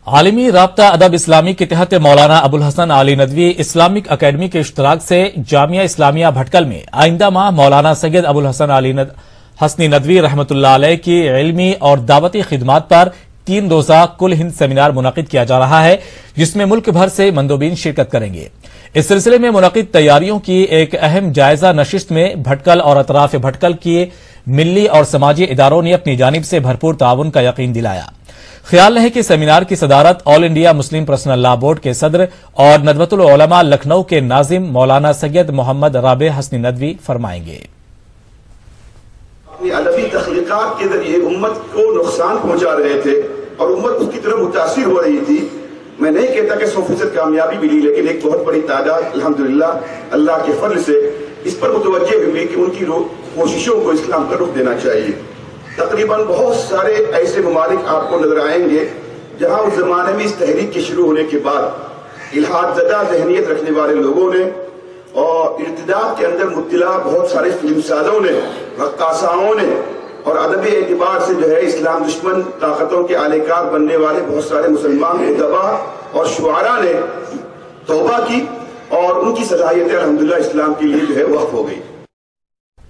عالمی رابطہ ادب اسلامی کے تحت مولانا ابوالحسن علی ندوی اسلامک اکیڈمی کے اشتراک سے جامعہ اسلامیہ بھٹکل میں آئندہ ماہ مولانا سید ابوالحسن علی حسنی ندوی رحمۃ اللہ علیہ کی علمی اور دعوتی خدمات پر 3 روزہ کل ہند سیمینار منعقد کیا جا رہا ہے، جس میں ملک بھر سے مندوبین شرکت کریں گے۔ اس سلسلے میں منعقد تیاریوں کی ایک اہم جائزہ نشست میں بھٹکل اور اطراف بھٹکل کے ملی اور سماجی اداروں نے اپنی جانب سے بھرپور تعاون کا یقین دلایا۔ خیال ہے کہ سیمینار کی صدارت آل انڈیا مسلم پرسنل لا بورڈ کے صدر اور ندوۃ العلماء لکھنؤ کے ناظم مولانا سید محمد رابع حسنی ندوی فرمائیں گے۔ اپنی ادبی تخلیقات کے ذریعے امت کو نقصان پہنچا رہے تھے اور امت اس کی طرف متاثر ہو رہی تھی۔ میں نہیں کہتا کہ 100% کامیابی ملی، لیکن ایک بہت بڑی تعداد الحمدللہ اللہ کے فضل سے اس پر متوجہ ہوئی کہ ان کی کوششوں کو اسلام کا رخ دینا چاہیے۔ تقریباً بہت سارے ایسے ممالک آپ کو نظر آئیں گے جہاں اس زمانے میں اس تحریک کے شروع ہونے کے بعد الحاد زدہ ذہنیت رکھنے والے لوگوں نے اور ارتداد کے اندر مبتلا بہت سارے فلم سازوں نے، رقاصاؤں نے اور ادبی اعتبار سے جو ہے اسلام دشمن طاقتوں کے اہلکار بننے والے بہت سارے مسلمان ادبا اور شعراء نے توبہ کی اور ان کی صلاحیتیں الحمدللہ اسلام کے لیے جو ہے وقف ہو گئی۔